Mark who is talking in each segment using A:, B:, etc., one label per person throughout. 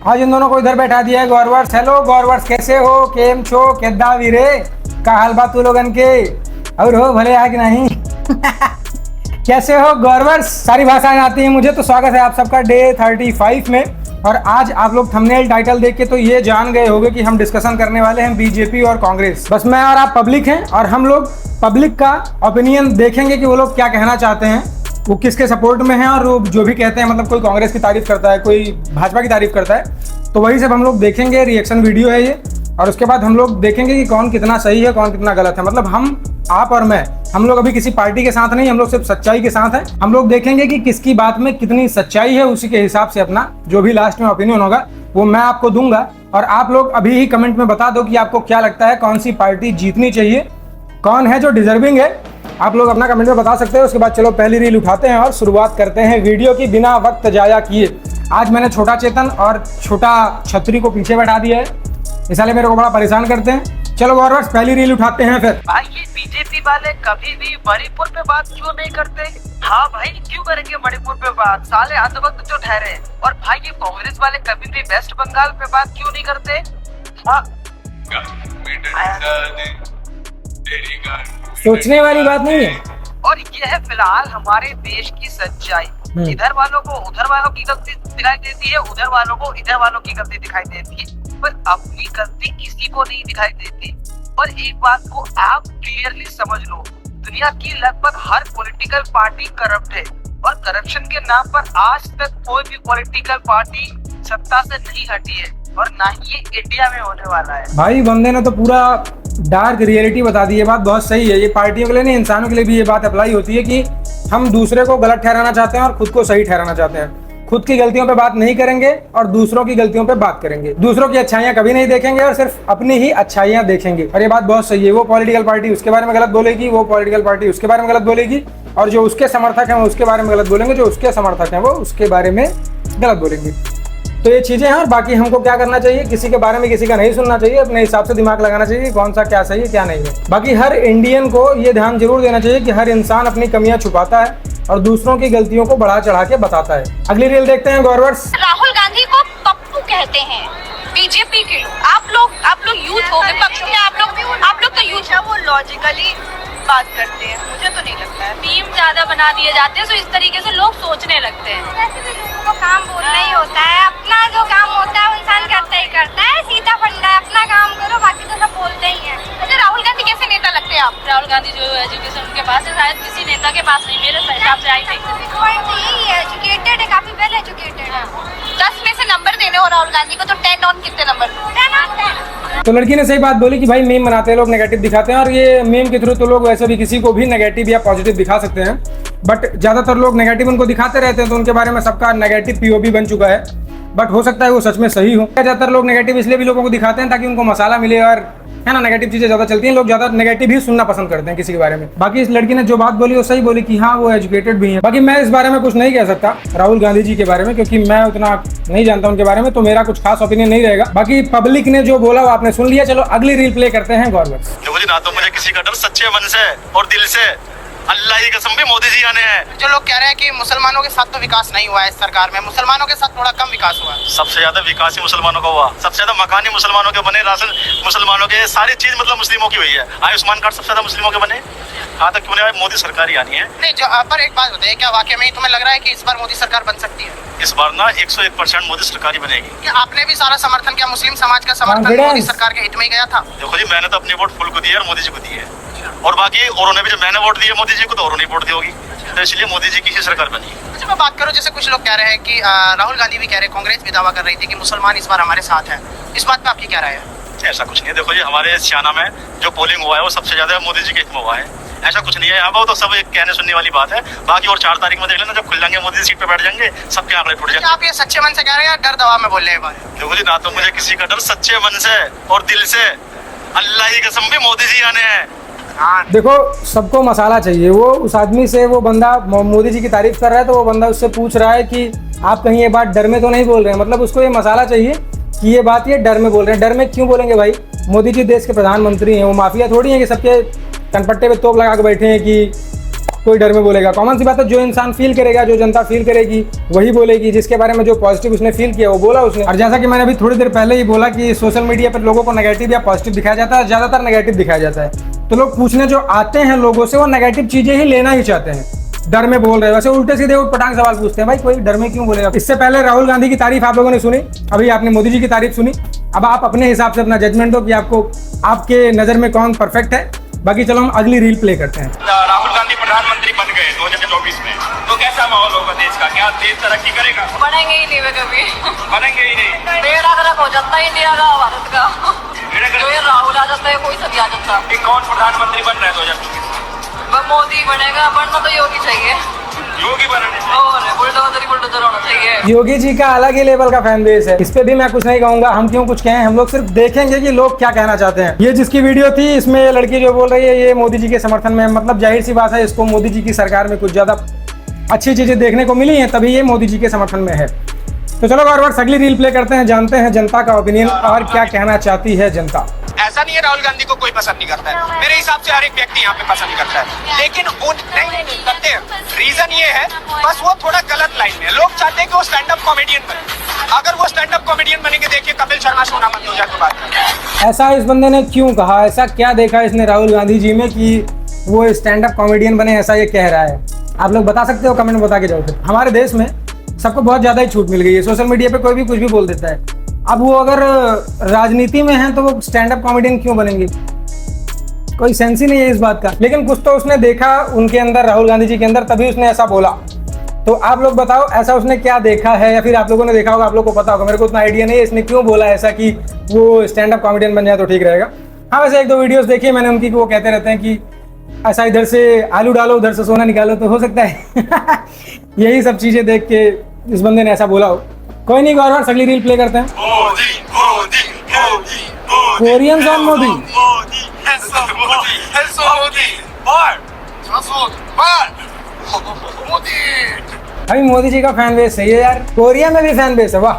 A: आज इन दोनों को इधर बैठा दिया है। गौरवर्स, हेलो गौरवर्स, कैसे हो, केम छो, केदा वीरे, का हाल बात तू लोगन के, और हो भले है कि नहीं? कैसे हो गौरवर्स? सारी भाषाएं आती हैं मुझे, तो स्वागत है आप सबका डे 35 में। और आज आप लोग थंबनेल टाइटल देख के तो ये जान गए होंगे कि हम डिस्कशन करने वाले हैं बीजेपी और कांग्रेस। बस मैं और आप पब्लिक हैं और हम लोग पब्लिक का ओपिनियन देखेंगे कि वो लोग क्या कहना चाहते हैं, वो किसके सपोर्ट में है, और वो जो भी कहते हैं, मतलब कोई कांग्रेस की तारीफ करता है, कोई भाजपा की तारीफ करता है, तो वही सब हम लोग देखेंगे। रिएक्शन वीडियो है ये, और उसके बाद हम लोग देखेंगे कि कौन कितना सही है, कौन कितना गलत है। मतलब आप और मैं, हम लोग अभी किसी पार्टी के साथ नहीं, हम लोग सिर्फ सच्चाई के साथ हैं। हम लोग देखेंगे कि किसकी बात में कितनी सच्चाई है, उसी के हिसाब से अपना जो भी लास्ट में ओपिनियन होगा वो मैं आपको दूंगा। और आप लोग अभी ही कमेंट में बता दो कि आपको क्या लगता है, कौन सी पार्टी जीतनी चाहिए, कौन है जो डिजर्विंग है। आप लोग अपना कमेंट में बता सकते हैं। उसके बाद चलो पहली रील उठाते हैं और शुरुआत करते हैं वीडियो की, बिना वक्त जाया किए। आज मैंने छोटा चेतन और छोटा छतरी को पीछे बैठा दिया है, इसलिए मेरे को बड़ा परेशान करते हैं। चलो गौरवर्स, पहली रील उठाते हैं। फिर
B: भाई ये बीजेपी वाले कभी भी मणिपुर पे बात क्यों नहीं करते? हाँ भाई, क्यों करेंगे मणिपुर पे बात? साले अंधभक्त जो ठहरे। और भाई ये कांग्रेस वाले कभी भी वेस्ट बंगाल पे बात क्यों नहीं करते? हाँ,
A: सोचने वाली बात नहीं है।
B: और ये है फिलहाल हमारे देश की सच्चाई। इधर वालों को उधर वालों की गलती दिखाई देती है, उधर वालों को इधर वालों की गलती दिखाई देती है, पर अपनी गलती किसी को नहीं दिखाई देती। और एक बात को आप क्लियरली समझ लो, दुनिया की लगभग हर पॉलिटिकल पार्टी करप्ट है, और करप्शन के नाम पर आज तक कोई भी पॉलिटिकल पार्टी सत्ता से नहीं हटी है, और ना ही ये इंडिया में होने वाला है।
A: भाई बंदे ने तो पूरा डार्क रियलिटी बता दी। ये बात बहुत सही है। ये पार्टियों के लिए नहीं, इंसानों के लिए भी ये बात अप्लाई होती है कि हम दूसरे को गलत ठहराना चाहते हैं और खुद को सही ठहराना चाहते हैं। खुद की गलतियों पे बात नहीं करेंगे और दूसरों की गलतियों पे बात करेंगे। दूसरों की अच्छाइयां कभी नहीं देखेंगे और सिर्फ अपनी ही अच्छाइयां देखेंगे। और ये बात बहुत सही है। वो पॉलिटिकल पार्टी उसके बारे में गलत बोलेगी, वो पॉलिटिकल पार्टी उसके बारे में गलत बोलेगी, और जो उसके समर्थक हैं वो उसके बारे में गलत बोलेंगे, जो उसके समर्थक हैं वो उसके बारे में गलत बोलेंगे। तो ये चीजें हैं। और बाकी हमको क्या करना चाहिए, किसी के बारे में किसी का नहीं सुनना चाहिए, अपने हिसाब से दिमाग लगाना चाहिए कौन सा क्या सही है क्या नहीं है। बाकी हर इंडियन को ये ध्यान जरूर देना चाहिए कि हर इंसान अपनी कमियां छुपाता है और दूसरों की गलतियों को बढ़ा चढ़ा के बताता है। अगली रील देखते हैं गौरवर्स।
C: राहुल गांधी को पप्पू कहते हैं बीजेपी के लोग। आप लोग यूथ हो, विपक्ष में आप लोग तो यूथ है, वो लॉजिकली बात करते हैं। मुझे तो नहीं लगता है, मीम ज्यादा बना दिए जाते हैं, तो इस तरीके से लोग सोचने लगते हैं। वैसे भी लोगों को काम बोलना ही होता है, अपना जो काम होता है इंसान करता ही करता है। सीधा फंडा है, अपना काम करो, बाकी तो सब बोलते ही हैं। अच्छा, राहुल गांधी कैसे नेता लगते हैं आप? राहुल गांधी जो एजुकेशन उनके पास है, शायद किसी नेता के पास नहीं, मेरे हिसाब से आई थिंक पॉइंट तो यही है, एजुकेटेड है, काफी वेल एजुकेटेड है। 10 में से नंबर देने हो राहुल गांधी को तो 10 ऑन कितने नंबर? 10 ऑन 10।
A: तो लड़की ने सही बात बोली कि भाई मीम बनाते हैं लोग, नेगेटिव दिखाते हैं, और ये मीम के थ्रू तो लोग वैसे भी किसी को भी नेगेटिव या पॉजिटिव दिखा सकते हैं, बट ज्यादातर लोग नेगेटिव उनको दिखाते रहते हैं, तो उनके बारे में सबका नेगेटिव पीओवी बन चुका है। बट हो सकता है वो सच में सही हो। ज्यादातर लोग नेगेटिव इसलिए भी लोगों को दिखाते हैं ताकि उनको मसाला मिले, और है ना, नेगेटिव चीजें ज्यादा चलती हैं, लोग ज्यादा नेगेटिव ही सुनना पसंद करते हैं किसी के बारे में। बाकी इस लड़की ने जो बात बोली वो सही बोली कि हाँ वो एजुकेटेड भी है। बाकी मैं इस बारे में कुछ नहीं कह सकता राहुल गांधी जी के बारे में, क्योंकि मैं उतना नहीं जानता उनके बारे में, तो मेरा कुछ खास ओपिनियन नहीं रहेगा। बाकी पब्लिक ने जो बोला वो आपने सुन लिया। चलो अगली रील प्ले करते हैं गौरवर्स।
D: देखो जी, ना तो मुझे किसी का डर, सच्चे मन से और दिल से अल्लाह की कसम भी मोदी जी आने हैं।
E: जो लोग कह रहे हैं कि मुसलमानों के साथ तो विकास नहीं हुआ है इस सरकार में, मुसलमानों के साथ थोड़ा कम विकास हुआ है।
D: सबसे ज्यादा विकास ही मुसलमानों का हुआ, सबसे ज्यादा मकान ही मुसलमानों के बने, राशन मुसलमानों के, सारी चीज मतलब मुस्लिमों की हुई है। आयुष्मान कार्ड सबसे ज्यादा मुस्लिमों के बने। यहाँ तक क्यों नहीं, मोदी सरकार ही आनी है।
E: नहीं, जो पर एक बात बताइए, क्या वाकई में तुम्हें लग रहा है कि इस बार मोदी सरकार बन सकती है?
D: इस बार ना 101% मोदी सरकार ही बनेगी।
E: क्या आपने भी सारा समर्थन किया, मुस्लिम समाज का समर्थन मोदी सरकार के हित में ही गया था?
D: देखो जी, मैंने तो अपनी वोट फुल को दी है और मोदी जी को दी है, और बाकी औरों ने भी, जब मैंने वोट दी है मोदी जी को तो औरों ने वोट दी होगी, तो इसलिए मोदी जी की ही सरकार बनी।
E: अच्छा, मैं बात करूं, जैसे कुछ लोग कह रहे हैं कि राहुल गांधी भी कह रहे हैं, कांग्रेस भी दावा कर रही थी कि मुसलमान इस बार हमारे साथ है। इस बात पे आपकी क्या राय है?
D: ऐसा कुछ नहीं है। देखो जी, हमारे सियाना में जो पोलिंग हुआ है वो सबसे ज्यादा मोदी जी के हित में हुआ है। ऐसा कुछ नहीं है यहाँ पर, तो सब एक कहने सुनने वाली बात है। बाकी और 4 तारीख में देख लेना, जब खुल जाएंगे मोदी सीट पे बैठ जाएंगे, सबके आंकड़े टूट जाएंगे।
E: आप ये सच्चे मन से कह रहे हैं या डर दबाव में बोल रहे हैं?
D: देखो जी, ना तो मुझे किसी का डर, सच्चे मन से और दिल से अल्लाह की कसम भी मोदी जी आने हैं।
A: देखो, सबको मसाला चाहिए। वो उस आदमी से, वो बंदा मोदी जी की तारीफ कर रहा है, तो वो बंदा उससे पूछ रहा है कि आप कहीं ये बात डर में तो नहीं बोल रहे हैं। मतलब उसको ये मसाला चाहिए कि ये बात ये डर में बोल रहे हैं। डर में क्यों बोलेंगे भाई? मोदी जी देश के प्रधानमंत्री हैं, वो माफिया थोड़ी हैं कि सबके कनपट्टे पे तोप लगा के बैठे हैं कि कोई डर में बोलेगा? कॉमन सी बात है, जो इंसान फील करेगा, जो जनता फील करेगी वही बोलेगी। जिसके बारे में जो पॉजिटिव उसने फील किया वो बोला उसने। और जैसा कि मैंने अभी थोड़ी देर पहले ही बोला कि सोशल मीडिया पर लोगों को नेगेटिव या पॉजिटिव दिखाया जाता है, ज्यादातर नेगेटिव दिखाया जाता है। तो लोग पूछने जो आते हैं लोगों से वो नेगेटिव चीजें ही लेना ही चाहते हैं, डर में बोल रहे हैं। वैसे उल्टे सीधे उठपटांग सवाल पूछते हैं, भाई कोई डर में क्यों बोलेगा? इससे पहले राहुल गांधी की तारीफ आप लोगों ने सुनी, अभी आपने मोदी जी की तारीफ सुनी। अब आप अपने हिसाब से अपना जजमेंट दो कि आपको आपके नजर में कौन परफेक्ट है। बाकी चलो हम अगली रील प्ले करते हैं।
F: राहुल गांधी प्रधानमंत्री बन गए 2024 में, तो कैसा माहौल होगा देश का? क्या देश तरक्की करेगा?
C: बनेंगे ही नहीं वे कभी,
F: बनेंगे ही नहीं।
C: बेड़ा हो जाता है इंडिया का, भारत का। जो ये राहुल आ जाता है कोई सभी आ जाता है।
F: कौन प्रधानमंत्री बन रहा है 2024?
C: वह मोदी बनेगा, बनना तो योगी चाहिए।
F: योगी बनने
C: और बुलडोजर होना चाहिए।
A: योगी जी का अलग ही लेवल का फैन बेस है, इस पे भी मैं कुछ नहीं कहूंगा। हम क्यों कुछ कहें, हम लोग सिर्फ देखेंगे कि लोग क्या कहना चाहते हैं। ये जिसकी वीडियो थी, इसमें ये लड़की जो बोल रही है ये मोदी जी के समर्थन में, मतलब जाहिर सी बात है इसको मोदी जी की सरकार में कुछ ज्यादा अच्छी चीजें देखने को मिली हैं, तभी ये मोदी जी के समर्थन में है। तो चलो गौरव अगली रील प्ले करते हैं, जानते हैं जनता का ओपिनियन और क्या कहना चाहती है जनता।
F: ऐसा नहीं है राहुल गांधी को कोई पसंद नहीं करता है, मेरे हिसाब से हर एक व्यक्ति यहाँ पे पसंद करता है, लेकिन उन नहीं करते हैं। रीजन ये है बस वो थोड़ा गलत लाइन में, लोग चाहते हैं कि वो स्टैंड अप कॉमेडियन बने। अगर वो स्टैंड अप कॉमेडियन बनेंगे, देखिए कपिल शर्मा सोना बंद हो जाए तो बात।
A: ऐसा इस बंदे ने क्यों कहा? ऐसा क्या देखा इसने राहुल गांधी जी में कि वो स्टैंड अप कॉमेडियन बने, ऐसा ये कह रहा है? आप लोग बता सकते हो, कमेंट में बता के जाओ। फिर हमारे देश में सबको बहुत ज्यादा ही छूट मिल गई है, सोशल मीडिया पे कोई भी कुछ भी बोल देता है। अब वो अगर राजनीति में है तो वो स्टैंड अप कॉमेडियन क्यों बनेंगे? कोई सेंस ही नहीं है इस बात का। लेकिन कुछ तो उसने देखा उनके अंदर, राहुल गांधी जी के अंदर, तभी उसने ऐसा बोला। तो आप लोग बताओ ऐसा उसने क्या देखा है, या फिर आप लोगों ने देखा होगा, आप लोग को पता होगा। मेरे को उतना आइडिया नहीं है इसने क्यों बोला ऐसा कि वो स्टैंड अप कॉमेडियन बन जाए तो ठीक रहेगा। हाँ, वैसे एक दो वीडियोस देखी मैंने उनकी, वो कहते रहते हैं कि ऐसा इधर से आलू डालो उधर से सोना निकालो, तो हो सकता है यही सब चीजें देख के इस बंदे ने ऐसा बोला हो। कोई नहीं गौरव अगली रील प्ले करते हैं। Korean on Modi. भाई मोदी जी का फैन बेस सही है यार, कोरिया में भी फैन बेस है, वाह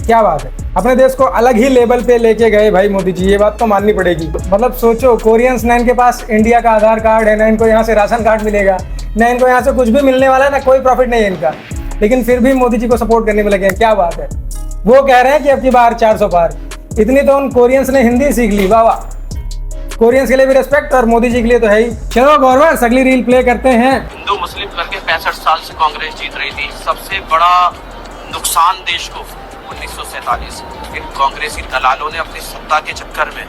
A: क्या बात है। अपने देश को अलग ही लेवल पे लेके गए भाई मोदी जी, ये बात तो माननी पड़ेगी। मतलब सोचो, कोरियंस ना इनके पास इंडिया का आधार कार्ड है, ना इनको यहाँ से राशन कार्ड मिलेगा, ना इनको यहाँ से कुछ भी मिलने वाला है, ना कोई प्रॉफिट नहीं है इनका, लेकिन फिर भी मोदी जी को सपोर्ट करने में लगे हैं। क्या बात है। वो कह रहे हैं कि अब की बार 400 पार। इतनी तो उन कोरियंस ने हिंदी सीख ली, वाह वाह। कोरियंस के लिए भी रिस्पेक्ट और मोदी जी के लिए तो है ही। चलो गौरव अगली रील प्ले करते हैं।
G: हिंदू मुस्लिम करके 65 साल से कांग्रेस जीत रही थी। सबसे बड़ा नुकसान देश को 1947 इन कांग्रेसी दलालों ने अपनी सत्ता के चक्कर में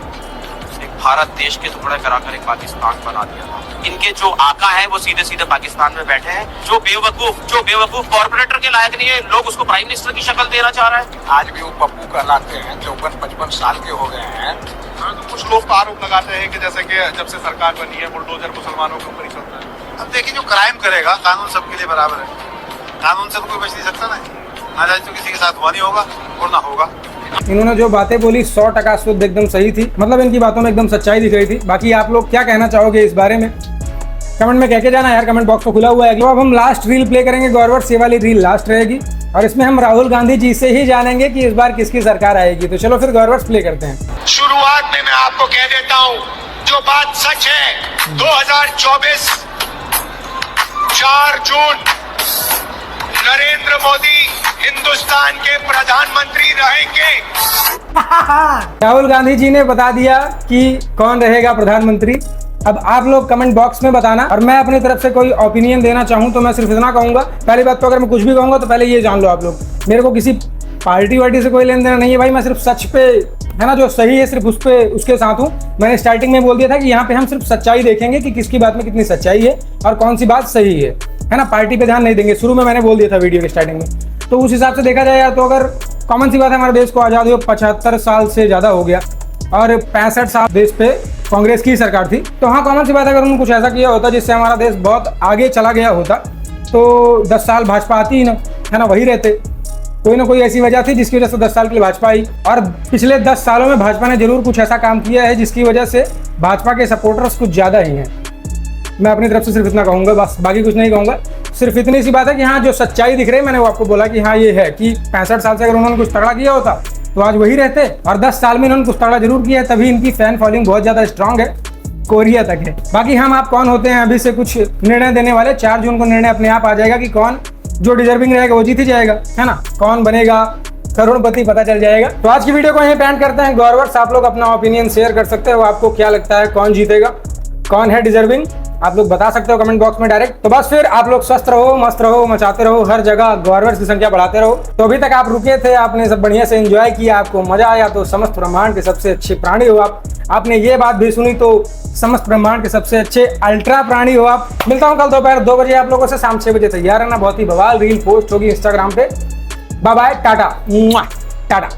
G: एक भारत देश के टुकड़े कराकर एक पाकिस्तान बना दिया था। इनके जो आका हैं वो सीधे सीधे पाकिस्तान में बैठे हैं। जो बेवकूफ कॉर्पोरेटर के लायक नहीं है, लोग उसको प्राइम मिनिस्टर की शक्ल देना चाह रहा है।
F: आज भी वो पप्पू कहलाते हैं, 54-55 साल के हो गए हैं। कुछ लोग तो आरोप लगाते हैं कि जैसे कि जब से सरकार बनी है बुलडोजर मुसलमानों के ऊपर ही चलता है। अब देखिए, जो क्राइम करेगा, कानून सबके लिए बराबर है, कानून से तो कोई बच नहीं सकता ना। नाजायज तो किसी के साथ हुआ नहीं होगा और ना होगा।
A: इन्होंने जो बातें बोली 100% शुद्ध एकदम सही थी, मतलब इनकी बातों में एकदम सच्चाई दिख रही थी। बाकी आप लोग क्या कहना चाहोगे इस बारे में, कमेंट में कह के जाना यार, कमेंट बॉक्स को खुला हुआ है। तो अब हम लास्ट रील प्ले करेंगे गौरव, ये वाली रील लास्ट रहेगी और इसमें हम राहुल गांधी जी से ही जानेंगे कि इस बार किसकी सरकार आएगी। तो चलो फिर गौरव प्ले करते हैं।
F: शुरुआत में मैं आपको कह देता हूं, जो बात सच है, 2024 4 जून नरेंद्र मोदी हिंदुस्तान के प्रधानमंत्री रहेंगे।
A: राहुल गांधी जी ने बता दिया कि कौन रहेगा प्रधानमंत्री। अब आप लोग कमेंट बॉक्स में बताना, और मैं अपनी तरफ से कोई ओपिनियन देना चाहूं तो मैं सिर्फ इतना कहूंगा। पहली बात तो अगर मैं कुछ भी कहूंगा तो पहले ये जान लो आप लोग, मेरे को किसी पार्टी वार्टी से कोई लेन देना नहीं है भाई। मैं सिर्फ सच पे, है ना, जो सही है सिर्फ उसके साथ हूँ। मैंने स्टार्टिंग में बोल दिया था कि यहाँ पे हम सिर्फ सच्चाई देखेंगे कि किसकी बात में कितनी सच्चाई है और कौन सी बात सही है ना। पार्टी पे ध्यान नहीं देंगे, शुरू में मैंने बोल दिया था वीडियो के स्टार्टिंग में। तो उस हिसाब से देखा जाए यार, तो अगर कॉमन सी बात है, हमारे देश को आज़ादी हो 75 साल से ज़्यादा हो गया और 65 साल देश पे कांग्रेस की सरकार थी। तो हाँ, कॉमन सी बात है, अगर उन्होंने कुछ ऐसा किया होता जिससे हमारा देश बहुत आगे चला गया होता तो 10 साल भाजपा आती ही ना, है ना, वही रहते। कोई ना कोई ऐसी वजह थी जिसकी वजह से 10 साल के लिए भाजपा आई, और पिछले 10 सालों में भाजपा ने जरूर कुछ ऐसा काम किया है जिसकी वजह से भाजपा के सपोर्टर्स कुछ ज़्यादा ही हैं। मैं अपनी तरफ से सिर्फ इतना कहूँगा, बस बाकी कुछ नहीं कहूँगा। सिर्फ इतनी सी बात है कि हाँ, जो सच्चाई दिख रही है मैंने वो आपको बोला कि हाँ ये है कि 65 साल से अगर उन्होंने कुछ तगड़ा किया होता तो आज वही रहते, और 10 साल में इन्होंने कुछ तगड़ा जरूर किया है, तभी इनकी फैन फॉलोइंग बहुत ज़्यादा स्ट्रांग है। कोरिया तक है। बाकी हम आप कौन होते हैं अभी से कुछ निर्णय देने वाले। 4 जून को निर्णय अपने आप आ जाएगा कि कौन जो डिजर्विंग रहेगा वो जीत ही जाएगा, है ना। कौन बनेगा करोड़पति पता चल जाएगा। तो आज की वीडियो को यहीं पे एंड करते हैं। गौरवर्स आप लोग अपना ओपिनियन शेयर कर सकते हो, आपको क्या लगता है कौन जीतेगा, कौन है डिजर्विंग, आप लोग बता सकते हो कमेंट बॉक्स में डायरेक्ट। तो बस फिर आप लोग स्वस्थ रहो, मस्त रहो, मचाते रहो, हर जगह गौरवर्स की संख्या बढ़ाते रहो। तो अभी तक आप रुके थे, आपने सब बढ़िया से एंजॉय किया, आपको मजा आया तो समस्त ब्रह्मांड के सबसे अच्छे प्राणी हो आप। आपने ये बात भी सुनी तो समस्त ब्रह्मांड के सबसे अच्छे अल्ट्रा प्राणी हो आप। मिलता हूँ कल दोपहर 2 बजे आप लोगों से, शाम 6 बजे तैयार रहना। बहुत ही बवाल रील पोस्ट होगी इंस्टाग्राम पे। Bye bye, tata Tata.